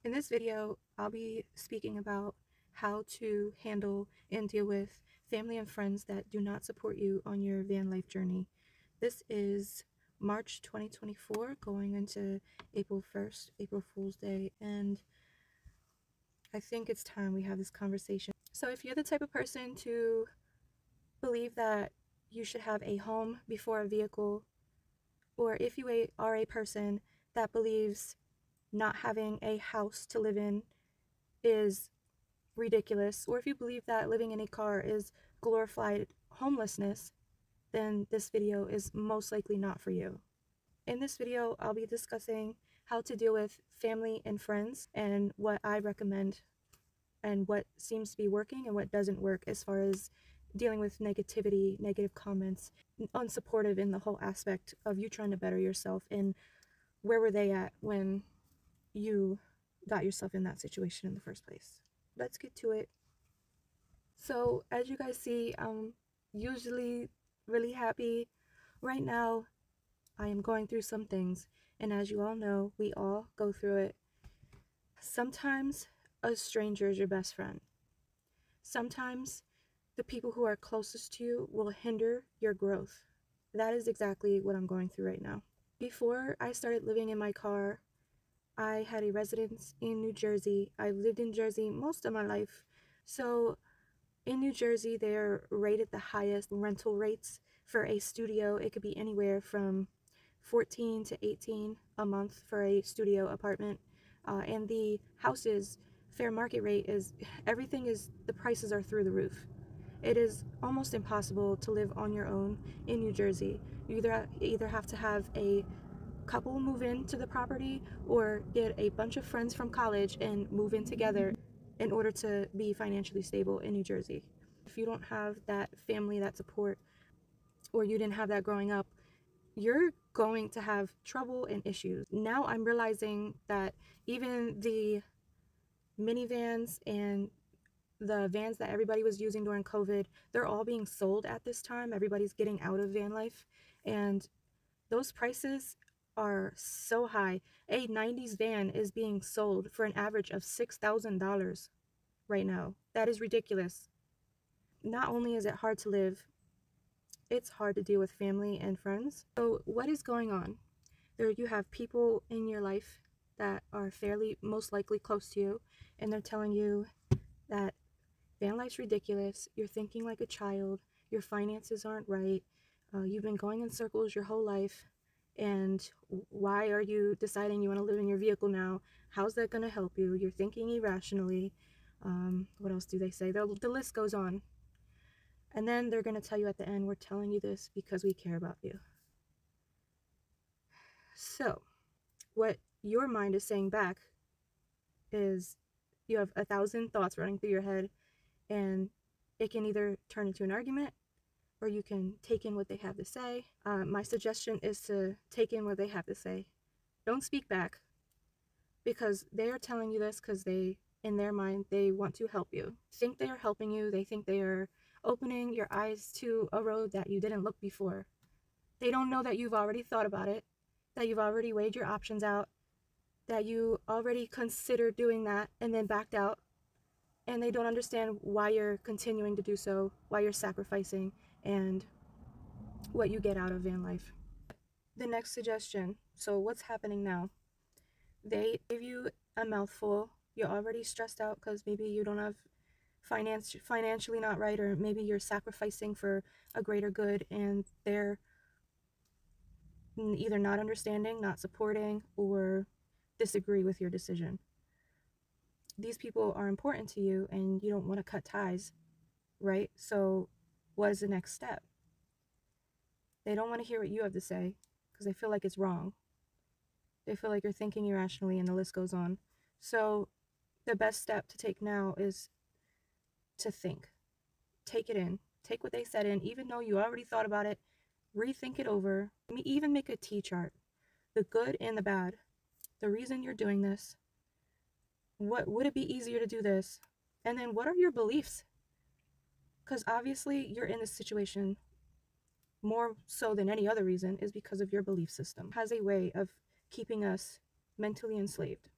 In this video, I'll be speaking about how to handle and deal with family and friends that do not support you on your van life journey. This is March 2024 going into April 1st, April Fool's Day, and I think it's time we have this conversation. So if you're the type of person to believe that you should have a home before a vehicle, or if you are a person that believes not having a house to live in is ridiculous, or if you believe that living in a car is glorified homelessness, then this video is most likely not for you. In this video, I'll be discussing how to deal with family and friends and what I recommend and what seems to be working and what doesn't work as far as dealing with negativity, negative comments, unsupportive in the whole aspect of you trying to better yourself, and where were they at when you got yourself in that situation in the first place. Let's get to it. So as you guys see, I'm usually really happy. Right now, I am going through some things, and as you all know, we all go through it. Sometimes a stranger is your best friend. Sometimes the people who are closest to you will hinder your growth. That is exactly what I'm going through right now. Before I started living in my car, I had a residence in New Jersey. I've lived in Jersey most of my life. So in New Jersey, they're rated the highest rental rates for a studio. It could be anywhere from 14 to 18 a month for a studio apartment. And the houses, fair market rate is, the prices are through the roof. It is almost impossible to live on your own in New Jersey. You either have to have a couple move into the property or get a bunch of friends from college and move in together in order to be financially stable in New Jersey. If you don't have that family, that support, or you didn't have that growing up, you're going to have trouble and issues. Now I'm realizing that even the minivans and the vans that everybody was using during COVID, they're all being sold at this time. Everybody's getting out of van life, and those prices are so high. A 90s van is being sold for an average of $6,000 right now. That is ridiculous. Not only is it hard to live, it's hard to deal with family and friends. So what is going on? There you have people in your life that are fairly most likely close to you, and they're telling you that van life's ridiculous, you're thinking like a child, your finances aren't right, you've been going in circles your whole life, and why are you deciding you want to live in your vehicle now? How's that going to help you? You're thinking irrationally. What else do they say? The list goes on. And then they're going to tell you at the end, we're telling you this because we care about you. So what your mind is saying back is you have 1,000 thoughts running through your head, and it can either turn into an argument or you can take in what they have to say. My suggestion is to take in what they have to say. Don't speak back, because they are telling you this because in their mind, they want to help you. Think they are helping you. They think they are opening your eyes to a road that you didn't look before. They don't know that you've already thought about it, that you've already weighed your options out, that you already considered doing that and then backed out. And they don't understand why you're continuing to do so, why you're sacrificing, and what you get out of van life. The next suggestion, so what's happening now? They give you a mouthful. You're already stressed out because maybe you don't have financially not right, or maybe you're sacrificing for a greater good, and they're either not understanding, not supporting, or disagree with your decision. These people are important to you and you don't want to cut ties, right? So what is the next step? They don't want to hear what you have to say because they feel like it's wrong. They feel like you're thinking irrationally, and the list goes on. So the best step to take now is to think. Take it in. Take what they said in, even though you already thought about it. Rethink it over. Even make a T-chart. The good and the bad. The reason you're doing this. What would it be easier to do this? And then what are your beliefs? Because obviously you're in this situation more so than any other reason is because of your belief system. It has a way of keeping us mentally enslaved.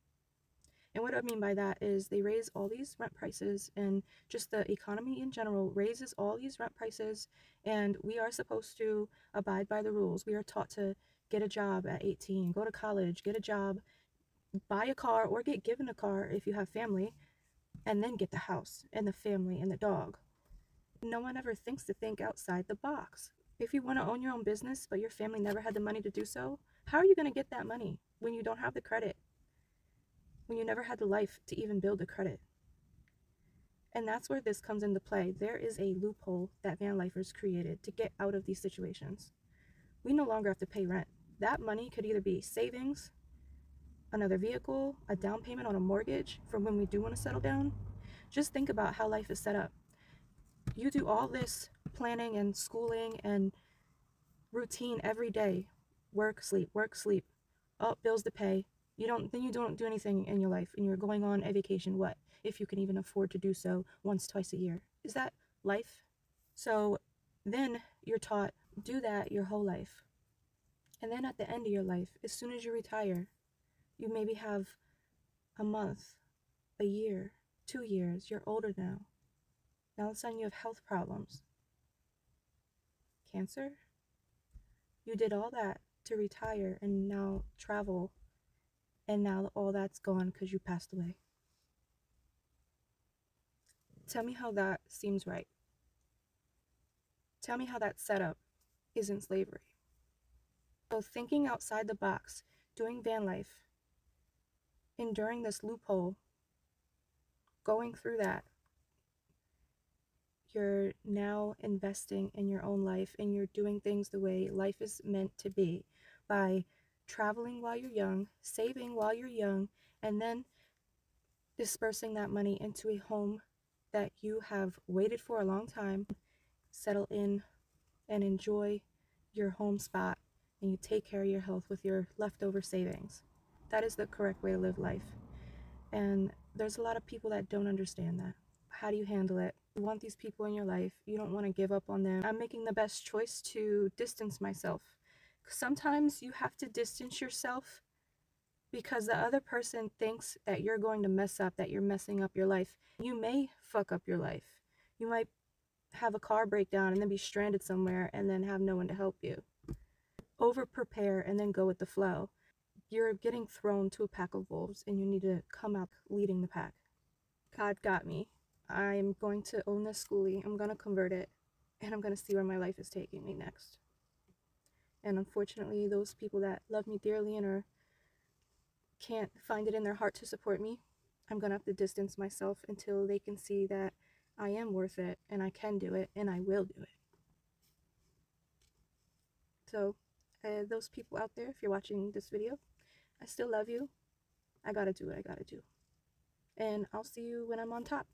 And what I mean by that is they raise all these rent prices, and just the economy in general raises all these rent prices, and we are supposed to abide by the rules. We are taught to get a job at 18, go to college, get a job, buy a car, or get given a car if you have family, and then get the house and the family and the dog. No one ever thinks to think outside the box. If you want to own your own business, but your family never had the money to do so, how are you going to get that money when you don't have the credit? When you never had the life to even build the credit? And that's where this comes into play. There is a loophole that VanLifers created to get out of these situations. We no longer have to pay rent. That money could either be savings, another vehicle, a down payment on a mortgage for when we do want to settle down. Just think about how life is set up. You do all this planning and schooling and routine every day. Work, sleep, work, sleep. Oh, bills to pay. You don't do anything in your life, and you're going on a vacation. What if you can even afford to do so once, twice a year? Is that life? So then you're taught, do that your whole life. And then at the end of your life, as soon as you retire, you maybe have a month, a year, 2 years. You're older now. Now all of a sudden you have health problems. Cancer? You did all that to retire and now travel, and now all that's gone because you passed away. Tell me how that seems right. Tell me how that setup isn't slavery. So thinking outside the box, doing van life, enduring this loophole, going through that, you're now investing in your own life, and you're doing things the way life is meant to be, by traveling while you're young, saving while you're young, and then dispersing that money into a home that you have waited for a long time. Settle in and enjoy your home spot, and you take care of your health with your leftover savings. That is the correct way to live life. And there's a lot of people that don't understand that. How do you handle it? You want these people in your life. You don't want to give up on them. I'm making the best choice to distance myself. Sometimes you have to distance yourself because the other person thinks that you're going to mess up, that you're messing up your life. You may fuck up your life. You might have a car breakdown and then be stranded somewhere and then have no one to help you. Over prepare and then go with the flow. You're getting thrown to a pack of wolves, and you need to come out leading the pack. God got me. I'm going to own this schoolie. I'm going to convert it, and I'm going to see where my life is taking me next. And unfortunately, those people that love me dearly and can't find it in their heart to support me, I'm going to have to distance myself until they can see that I am worth it, and I can do it, and I will do it. So, those people out there, if you're watching this video, I still love you. I gotta do what I gotta do. And I'll see you when I'm on top.